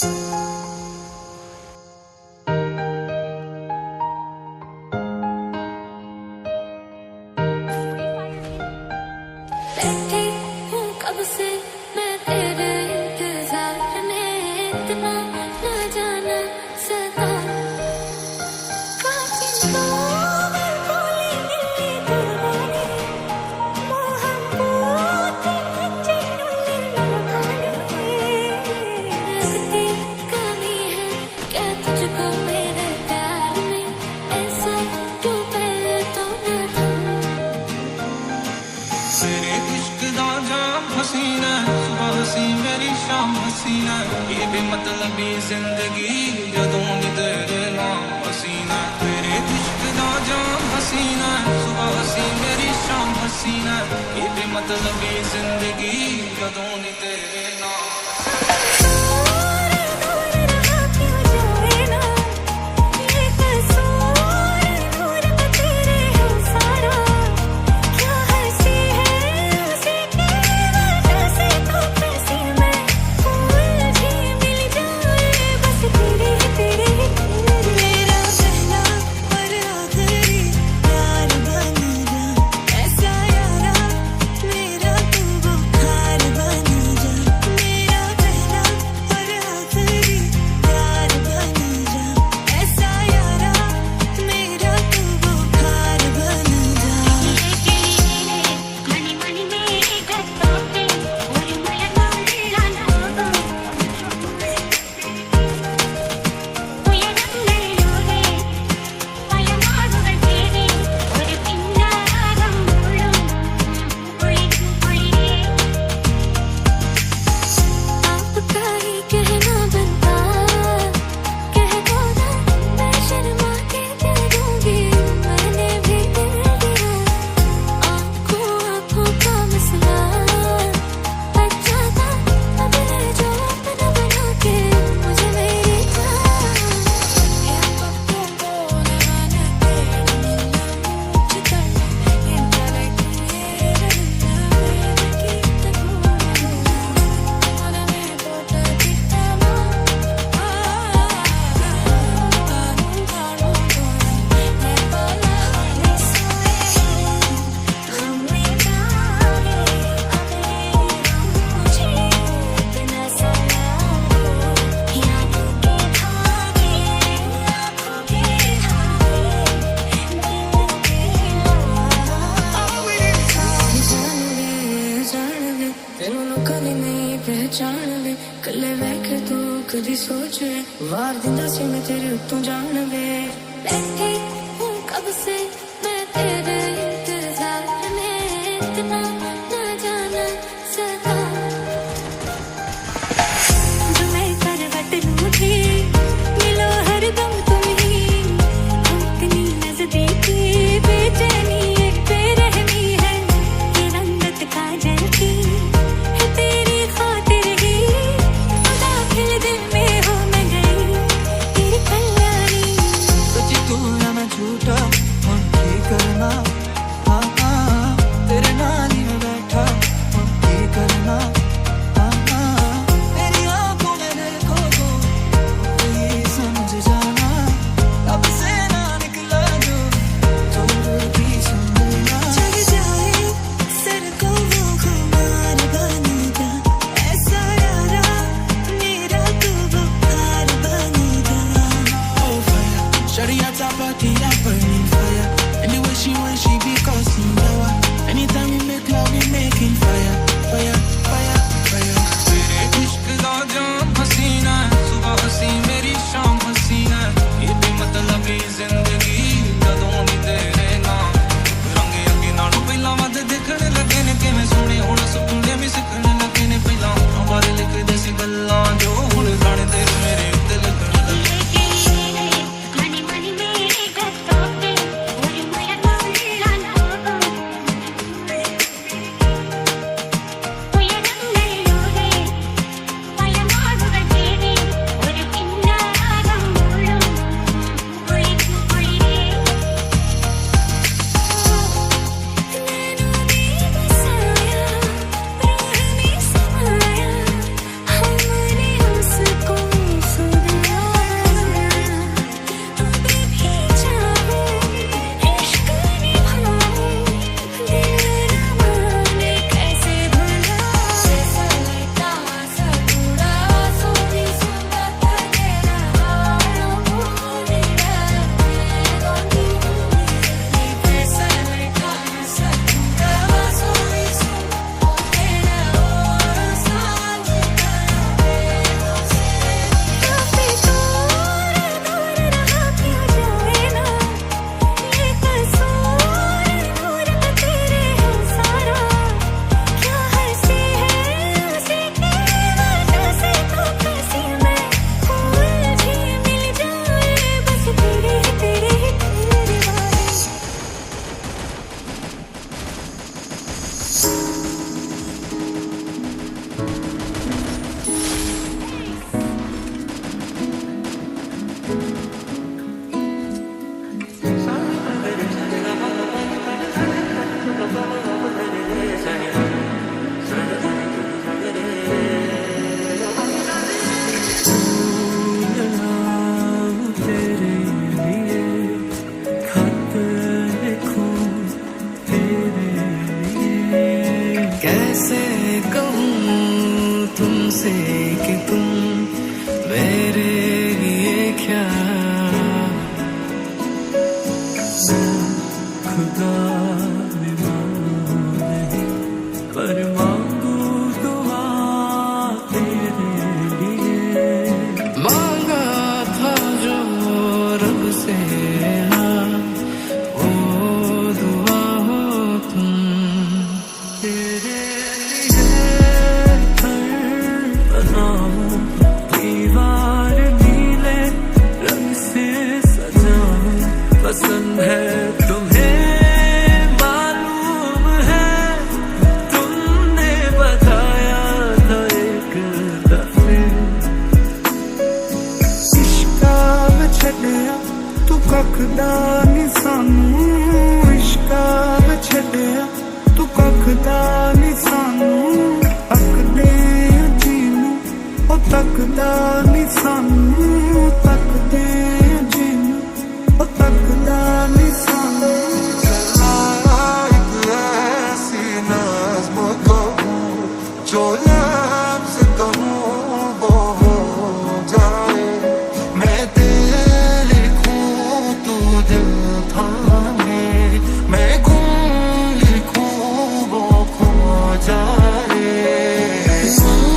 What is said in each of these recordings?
बैठी हूँ कब से मैं तेरे इंतजार में, इतना न जाना सता कमी है क्या तुझको मेरे प्यार में, ऐसा क्यों पहले तो न था। तेरे इश्क दा जाम हसीना, सुबह हसी मेरी शाम हसीना, ये बेमतलबी जिंदगी जदों दी तेरे नाम हसीना। तेरे इश्क दा जाम हसीना, सुबह हसी मेरी शाम हसीना, ये बेमतलबी जिंदगी जदों दी तेरे नाम। पहचान वे कले वेखे तू कदी सोचे वार दिंदा सी मैं तेरे उत्तों जान वे। बैठी हूँ कब से मैं तेरे इंतजार में, इतना न जाना सता जो मैं करवट लूंगी मिलो हर दम तुम ही, इतनी नजदीकी बेचैनी एक बेरहमी है, ये रंगत काजल की झूठा मन की करना तुमसे कि तुम मेरे लिए क्या खुदा में नहीं पर मांगू दुआ तेरे लिए मांगा था जो रब से हाँ वो दुआ हो तुम तेरे लिए बनाऊं दीवार नीले रंग से सजाऊं पसंद है तुम्हें मालूम है तुमने बताया था एक दफे इश्का में छड़िया तू कखदा नी सानू इश्का में छड़िया तू कखदा नी सानू तकदे जीनू ओ तकदा नी सानू तकदे जीनू ओ तकदा नी सानू एक ऐसी नज़्म कहूँ जो लफ्ज़ कहूँ वो हो जाए मैं दिल लिखूँ तू दिल थामे मैं गुम लिखूँ वो खो जाए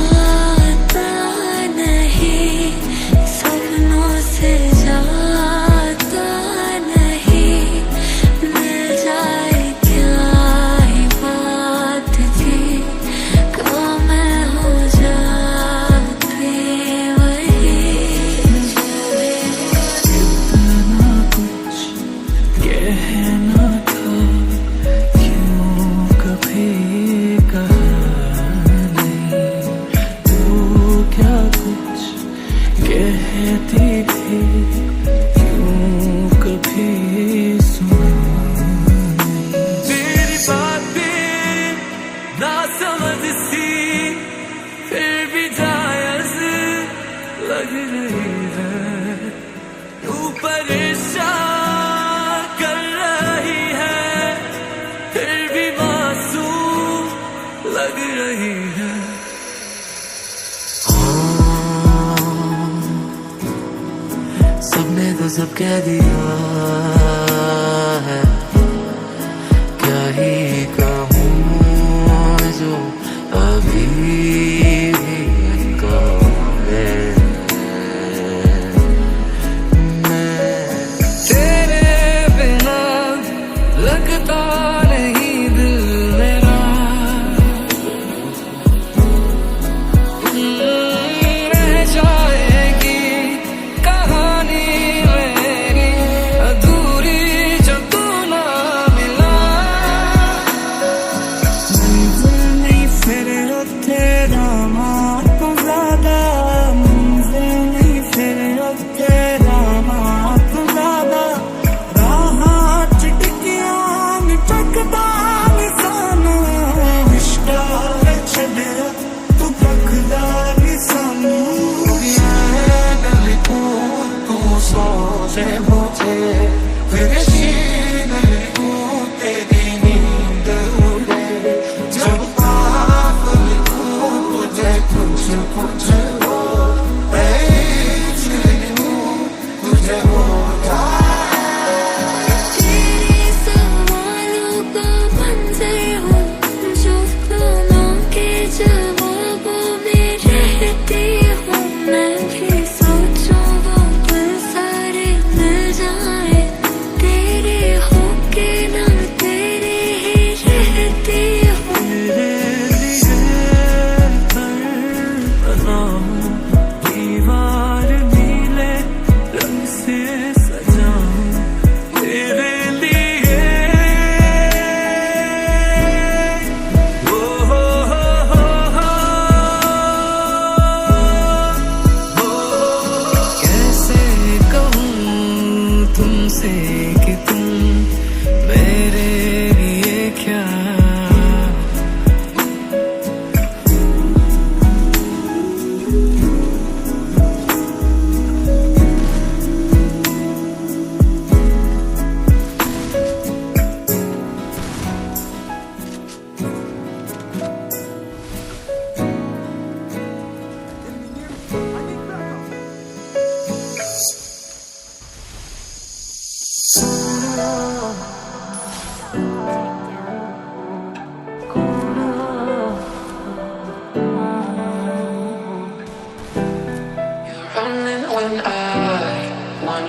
आता नहीं सपनों से जाता नहीं मिल जाए क्या ही बात थी कम हो जाती वही इतना कुछ कहना था क्यों कभी कहा नहीं तू क्या कुछ कहती थी क्यों कभी सुना नहीं तेरी बातें ना समझ सी फिर भी जायज लग रही है तू परेशान कर रही है फिर भी मासूम लग रही है सबने तो सब कह दिया है क्या ही कहूँ जो अभी भी कहे तेरे बिना लगता नहीं दिल मेरा रह जाएगी कहानी मेरी अधूरी जब तू ना मिला मंजिल नहीं फिर तेरा माँ तो ज्यादा मंजिल नहीं फिर तेरा माँ तो ज्यादा राह चिटकियां निटकदा निसानू इश्का में छड़िया तू कखदा निसानू मैं लिखूँ तू सोचे मुझे फिर शीन लिखूँ तेरी नींद उड़े जब पाप लिखूँ तुझे कुछ कुछ हो मैं इश्क लिखूँ तुझे हो तेरे सवालों का मंजर हूँ जो दोनों के जवाबों में रहती हूँ मैं भी सोचूं वो पल सारे मिल जाए तेरे होके ना तेरे ही रहती हूँ तेरे लिए बनाऊं दीवार नीले रंग से सजाऊं तेरे लिए हो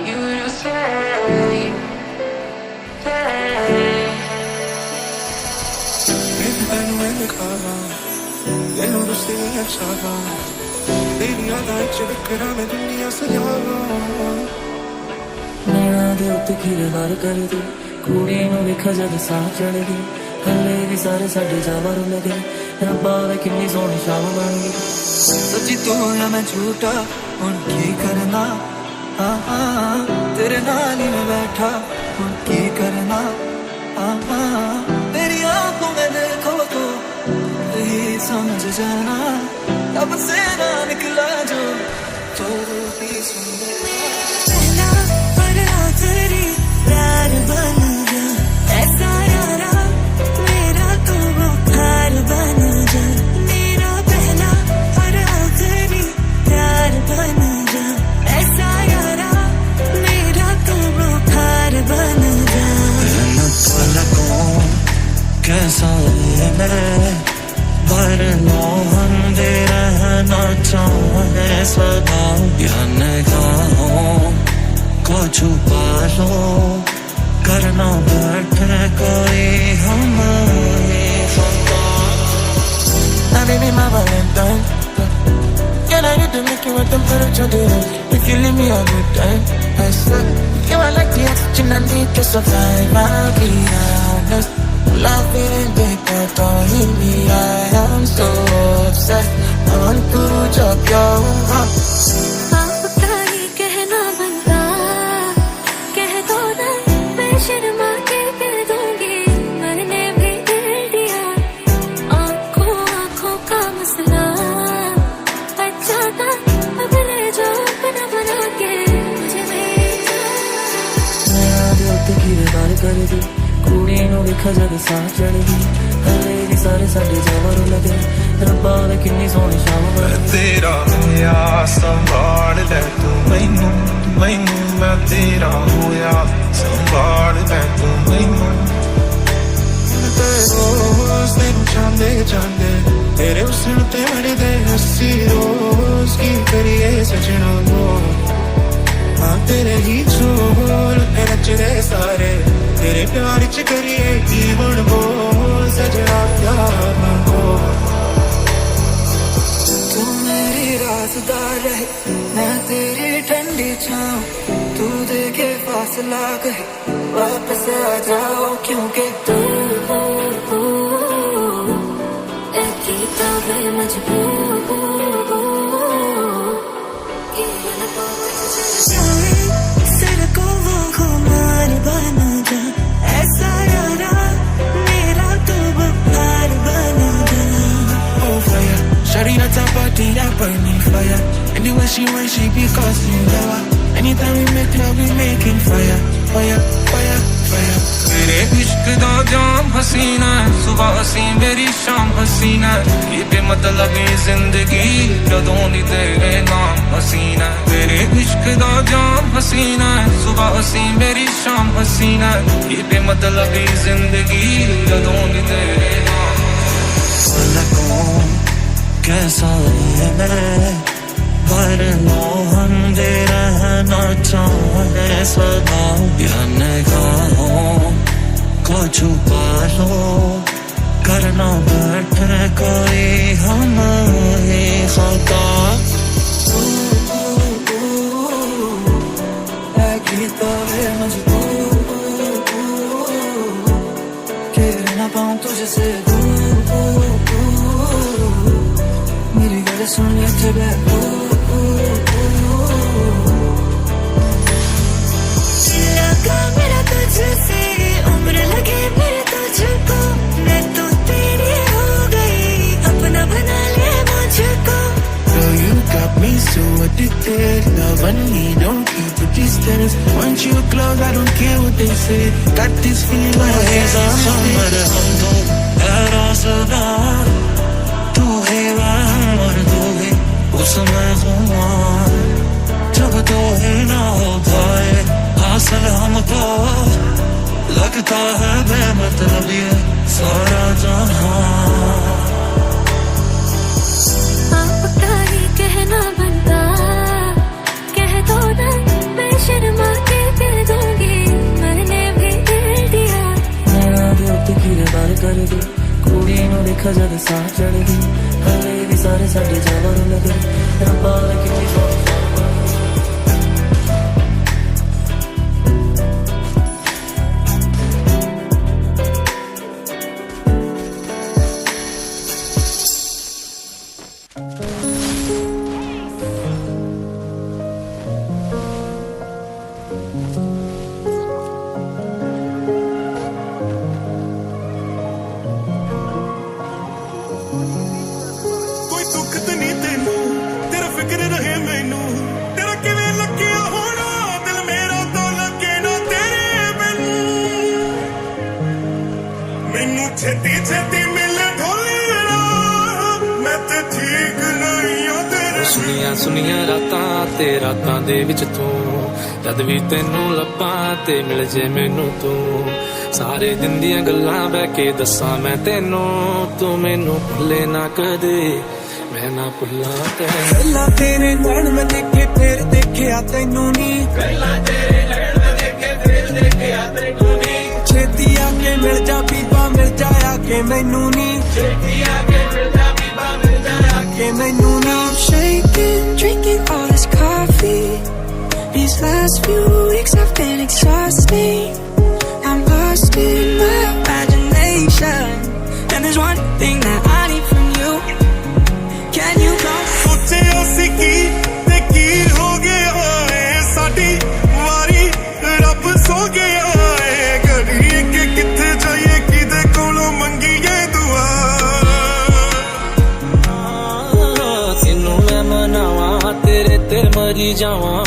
you to stay. Baby, ਤੈਨੂੰ ਮੈਂ ਦਿਖਾਵਾਂ ਤੈਨੂੰ ਦੱਸੇ ਅੱਛਾ ਵਾ ਤੇਰੀ ਯਾਦਾਂ ਵਿੱਚ ਵਿਕਰਾਂ ਮੈਂ ਦੁਨੀਆ ਸਜਾਵਾਂ ਨੈਣਾਂ ਦੇ ਉੱਤੇ ਖੀਰ ਵਾਰ ਕਰਦੀ ਕੁੜੀ ਨੂੰ ਵੇਖਾ ਜਦ ਸਾਹ ਚੜ੍ਹਦੀ ਹੱਲੇ ਵੀ ਸਾਰੇ ਸਾਡੇ ਜਾਵਾਂ ਰੁਲਦੇ ਰੱਬਾ ਵੇ ਕਿੰਨੀ ਸੋਹਣੀ ਸ਼ਾਮ ਬਣ ਗਈ सच्ची तू या मैं झूठा हुण की करना तेरे नाल ही मैं बैठा हुण की करना तेरी आंखों में देखो तो यही समझ जाना अब से ना निकला जो तो भी सुन पहला और आखिरी प्यार बन जा ऐसा यारा मेरा तू बुखार बन जा मेरा पहला और आखिरी प्यार बन जा ऐसा यारा मेरा तू बुखार बन जा कैसा है मैं पर मोहन दे रहना चाहे सदा या निगाहों को छुपा लो करना बैठे कोई हमारी खता Now baby my valentine Can I get to make you a temperature deal If you leave me a good time I swear You are like the oxygen I need to survive I'll be honest Loving big but don't hit me I am so obsessed I want to chop your heart आपका ही कहना बनता कह दो ना मैं शर्मा के कह दूंगी मैंने भी दिल दिया आंखों आंखों का मसला अच्छा था अब ले जाओ बना बना के मुझे नैणां ਦੇ ਉੱਤੇ ਖੀਰ ਵਾਰ ਕਰਦੀ ਕੁੜੀ ਨੂੰ ਵੇਖਾ ਜਦ ਸਾਹ ਚੜ੍ਹਦੀ ਹੱਲੇ ਵੀ ਸਾਰੇ ਸਾਡੇ ਜਾਵਾਂ ਰੁਲਦੇ ਰੱਬਾ ਵੇ ਕਿੰਨੀ ਸੋਹਣੀ ਸ਼ਾਮ ਬਣ ਗਈ ਤੇਰਾ ਹੋਇਆ ਸੰਭਾਲ ਲੈ ਤੂੰ ਮੈਨੂੰ ਮੈਂ ਤੇਰਾ ਹੋਇਆ ਸੰਭਾਲ ਲੈ ਤੂੰ ਮੈਨੂੰ रोज तेन चांदे चांदे तेरे हुस्न ते मरदे हसी रोज की करिए सजना बोल हाँ तेरे ही छोल ते नचदे सारे तेरे प्यार च करिए जीवन बोल सजना प्यार ना बोल तू मेरी राजदार रहे मैं तेरी ठंडी छाँव तू देखे फासला कहे वापस आ जाओ क्योंकि तू गीता में मजबूर सिर को वो खुमार बन जा ऐसा यारा मेरा तो बुखार बन जा on fire Shawty not a party, I burning fire And the way she be causing lava Anytime we make love, we making fire Fire, fire, fire तेरे इश्क दा जाम हसीना सुबह हसी मेरी शाम हसीना ये बेमतलबी जिंदगी जदों दी तेरे नाम हसीना तेरे इश्क दा जाम हसीना सुबह हसी मेरी शाम हसीना ये बेमतलबी जिंदगी जदों दी तेरे नाम पलकों कैसा है मैं पर मोहन दे रहना चाहे सदा या निगाहों को छुपा लो करना बैठे कोई हमारी खता गीता है मजबूर के ना पाऊँ तुझसे दूर मेरी गल सुन ले लगा मेरा तुझसे उम्र लगे मेरे तुझको मैं तो तेरी हो गई अपना बना ले मुझको Girl, you got me so addicted Love and me don't keep a distance Once you close, I don't care what they say Got this feeling my hands are हमर हम दो ऐरा सदा तू है वह और तू है उसमें खुमार जब तो है ना हो पाए हासिल हमको लगता है बेमतलब ये सारा जहां आपका ही कहना बनता कह दो ना मैं शर्मा ਸੁਨੀਆਂ ਸੁਨੀਆਂ ਰਾਤਾਂ ਤੇ ਰਾਤਾਂ ਦੇ ਵਿੱਚ ਤੂੰ ਜਦ ਵੀ ਤੈਨੂੰ ਲੱਭਾਂ ਤੇ ਮਿਲ ਜੇ ਮੈਨੂੰ ਤੂੰ ਸਾਰੇ ਦਿਨ ਦੀਆਂ ਗੱਲਾਂ ਬਹਿ ਕੇ ਦੱਸਾਂ ਮੈਂ ਤੈਨੂੰ ਤੂੰ ਮੈਨੂੰ ਭੁੱਲੇ ਨਾ ਕਦੇ ਮੈਂ ਨਾ ਭੁੱਲਾਂ ਤੈਨੂੰ ਪਹਿਲਾਂ ਤੇਰੇ ਨੈਣ ਮੈਂ ਦੇਖੇ ਫਿਰ ਦੇਖਿਆ ਤੈਨੂੰ ਨਹੀਂ ਪਹਿਲਾਂ ਤੇਰੇ ਨੈਣ ਮੈਂ ਦੇਖੇ ਫਿਰ ਦੇਖਿਆ ਤੈਨੂੰ ਨਹੀਂ ਛੇਤੀ ਆ ਕੇ ਮਿਲ ਜਾ ਬੀਬਾ ਮਿਲ ਜਾਇਆ ਕਿ ਮੈਨੂੰ ਨਹੀਂ ਛੇਤੀ ਆ ਕੇ ਮਿਲ ਜਾ ਬੀਬਾ ਮਿਲ ਜਾਇਆ ਕਿ ਮੈਨੂੰ ਨਹੀਂ Shaking, drinking all this coffee. These last few weeks have been exhausting. I'm lost in my imagination, and there's one thing that I need from you. Can you come? ਸੋਚਿਆ ਸੀ ਕੀ ਤੇ ਕੀ ਹੋ ਗਿਆ ਏ ਸਾਡੀ ਵਾਰੀ ਰੱਬ ਸੋ ਗਿਆ ਏ ਘੜੀ ਕਿ ਕਿੱਥੇ ਜਾਈਏ ਕਿਦੇ ਕੋਲੋਂ ਮੰਗੀਏ ਦੁਆ ਤੈਨੂੰ ਮੈਂ ਮਨਾਵਾਂ ਤੇਰੇ ਤੇ ਮਰੀ ਜਾਵਾਂ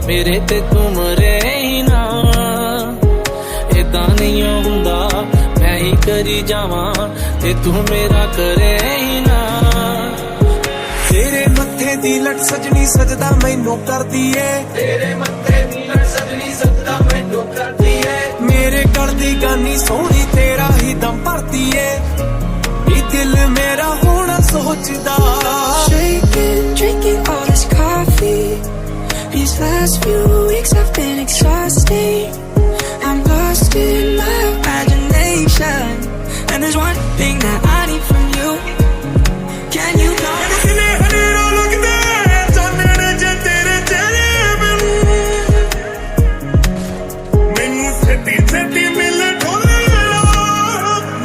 ਮੇਰੇ ਤੇ ਤੂੰ ਮਰੇ ਹੀ ਨਾ ਏਦਾਂ ਨਹੀਂ ਹੁੰਦਾ ਮੈਂ ਹੀ ਕਰੀ ਜਾਵਾਂ ਤੇ ਤੂੰ ਮੇਰਾ ਕਰੇ ਹੀ ਨਾ ਤੇਰੇ ਮੱਥੇ ਦੀ ਲਟ ਸਜਣੀ ਸਜਦਾ ਮੈਨੂੰ ਕਰਦੀ ਏ ਤੇਰੇ ਮੱਥੇ ਦੀ ਲੜ ਸਜਣੀ ਸਜਦਾ ਮੈਨੂੰ ਕਰਦੀ ਏ ਮੇਰੇ ਗਲ ਦੀ ਗਾਨੀ ਸੋਹਣੀ ਤੇਰਾ ਹੀ ਦਮ ਭਰਦੀ ਏ ਇਹ ਦਿਲ ਮੇਰਾ ਹੋਣਾ ਸੋਚਦਾ Shaking, drinking all this coffee. These last few weeks have been exhausting. I'm lost in my imagination, and there's one thing that I need from you. Can you come? ਕਿਨੇ ਹਨੇਰਾ ਲੱਗਦਾ ਚਾਨਣ ਜੇ ਤੇਰੇ ਚਿਹਰੇ ਮੈਨੂੰ ਛੇਤੀ ਛੇਤੀ ਮਿਲ ਢੋਲਣਾ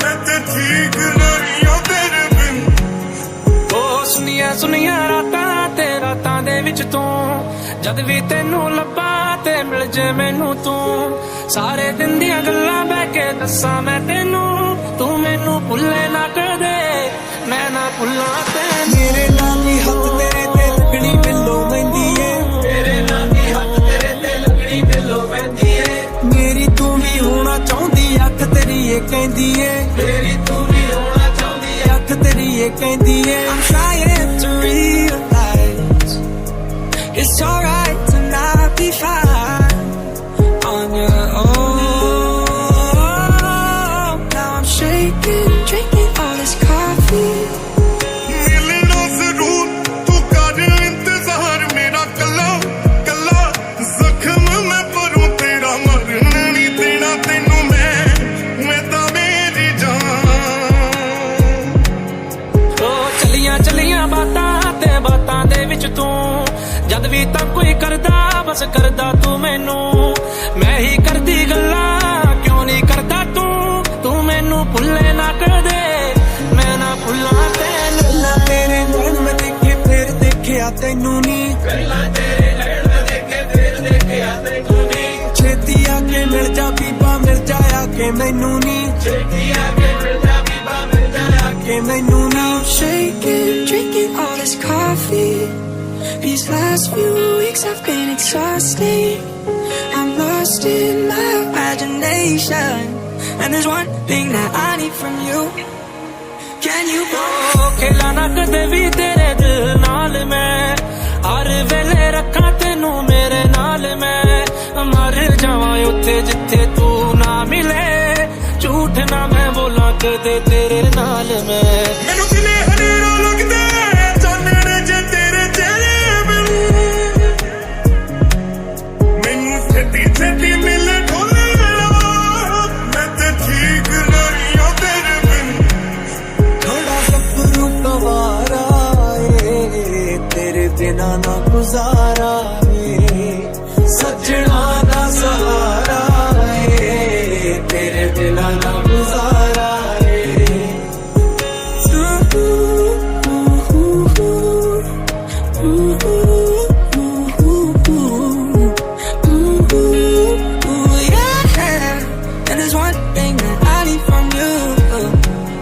ਮੈਂ ਤੇ ਠੀਕ ਨਹੀਂ ਓ ਤੇਰੇ ਬਿਨ ਉਹ ਸੁਨੀਆਂ ਸੁਨੀਆਂ ਰਾਤਾਂ ਤੇ ਰਾਤਾਂ ਦੇ ਵਿੱਚ ਤੂੰ ਜਦ ਵੀ ਤੈਨੂੰ ਲੱਭਾਂ ਤੇ ਮਿਲ ਜੇ ਮੈਨੂੰ ਤੂੰ ਸਾਰੇ ਦਿਨ ਦੀਆਂ ਗੱਲਾਂ ਬਹਿ ਕੇ ਦੱਸਾਂ ਮੈਂ ਤੈਨੂੰ ਤੂੰ ਮੈਨੂੰ ਭੁੱਲੇ ਨਾ ਕਦੇ ਮੈਂ ਨਾ ਭੁੱਲਾਂ ਤੈਨੂੰ ਮੇਰੇ ਲਾਲੀ ਹੱਥ ਤੇਰੇ ਤੇ ਲੱਗਣੀ ਬਿੱਲੋ ਮਹਿੰਦੀ ਏ ਤੇਰੇ ਨਾਲੀ ਹੱਥ ਤੇਰੇ ਤੇ ਲੱਗਣੀ ਬਿੱਲੋ ਪੈਂਦੀ ਏ ਮੇਰੀ ਤੂੰ ਵੀ ਹੋਣਾ ਚਾਹੁੰਦੀ ਅੱਖ ਤੇਰੀ ਇਹ ਕਹਿੰਦੀ ਏ ਮੇਰੀ ਤੂੰ ਵੀ ਹੋਣਾ ਚਾਹੁੰਦੀ ਏ ਅੱਖ ਤੇਰੀ ਇਹ ਕਹਿੰਦੀ ਏ I'm trying to realize it's alright to not be fine on your own. Now I'm shaking, drinking all this coffee. ਮਿਲਣਾ ਜ਼ਰੂਰ ਤੂੰ ਕਰ ਇੰਤਜ਼ਾਰ ਮੇਰਾ ਕੱਲਾ ਕੱਲਾ ਜ਼ਖਮ ਮੈਂ ਭਰੂ ਤੇਰਾ ਮਰਨ ਨਹੀਂ ਦੇਣਾ ਤੈਨੂੰ ਮੈਂ ਤਾਂ ਮੇਰੀ ਜਾਨ ਉਹ ਚਲੀਆਂ ਚਲੀਆਂ ਬਾਤਾਂ ਤੇ ਬਾਤਾਂ ਦੇ ਵਿੱਚ ਤੂੰ ਜਦ ਵੀ ਤਾਂ ਕੋਈ ਕਰਦਾ ਬਸ ਕਰਦਾ ਤੂੰ ਮੈਨੂੰ ਮੈਂ ਹੀ ਕਰਦੀ ਗੱਲਾਂ ਕਿਉਂ ਨਹੀਂ ਕਰਦਾ ਤੂੰ ਮੈਨੂੰ ਭੁੱਲੇ ਨਾ ਕਦੇ ਮੈਂ ਨਾ ਭੁੱਲਾਂ ਤੈਨੂੰ ਪਹਿਲਾਂ ਤੇਰੇ ਨੈਣ ਮੈਂ ਦੇਖੇ ਫਿਰ ਦੇਖਿਆ ਤੈਨੂੰ ਨਹੀਂ ਪਹਿਲਾਂ ਤੇਰੇ ਨੈਣ ਮੈਂ ਦੇਖੇ ਫਿਰ ਦੇਖਿਆ ਤੈਨੂੰ ਨਹੀਂ ਛੇਤੀ ਆ ਕੇ ਮਿਲ ਜਾ ਬੀਬਾ ਮਿਲ ਜਾਇਆ ਕਿ ਮੈਨੂੰ ਨਹੀਂ ਛੇਤੀ ਆ ਕੇ ਮਿਲ ਜਾ ਬੀਬਾ ਮਿਲ ਜਾਇਆ ਕਿ ਮੈਨੂੰ ਨਹੀਂ Shaking, drinking all this coffee. These last few weeks have been exhausting. I'm lost in my imagination, and there's one thing that I need from you. Can you go? ਖੇਲਾ ਨਾ ਕਦੇ ਵੀ ਤੇਰੇ ਦਿਲ ਨਾਲ ਮੈਂ ਹਰ ਵੇਲੇ ਰੱਖਾਂ ਤੈਨੂੰ ਮੇਰੇ ਨਾਲ ਮੈਂ ਮਰ ਜਾਵਾਂ ਉੱਥੇ ਜਿੱਥੇ ਤੂੰ ਨਾ ਮਿਲੇ ਝੂਠ ਨਾ ਮੈਂ ਬੋਲਾਂ ਕਦੇ ਤੇਰੇ ਨਾਲ ਮੈਂ ਮੈਨੂੰ ਕਿਨੇ ਹਨੇਰਾ ਲੱਗਦਾ ਚਾਨਣ ਜੇ ਤੇਰੇ ਚਿਹਰੇ ਮੈਨੂੰ ਛੇਤੀ ਛੇਤੀ ਮਿਲ ਢੋਲਣਾ ਮੈਂ ਤੇ ਠੀਕ ਨਹੀਂ ਓ ਤੇਰੇ ਬਿਨ ਥੋੜਾ ਗੱਭਰੂ ਗਵਾਰਾ ਏ ਤੇਰੇ ਬਿਨਾ ਨਾ ਗੁਜ਼ਾਰਾ ਏ ਸੱਜਣਾ ਦਾ ਸਹਾਰਾ ਏ ਤੇਰੇ ਬਿਨਾ ਨਾ ਗੁਜ਼ਾਰਾ ਏ Yeah, and there's one thing that I need from you.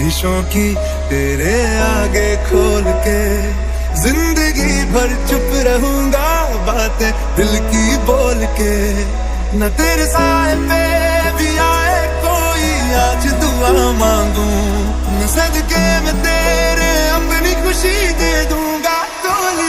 ख्वाहिशों की तेरे आगे खोल के जिंदगी भर चुप रहूंगा बातें दिल की बोल के न तेरे साए पे भी आए कोई आज दुआ मांगू न सदके में तेरे अपनी खुशी दे दूंगा टोली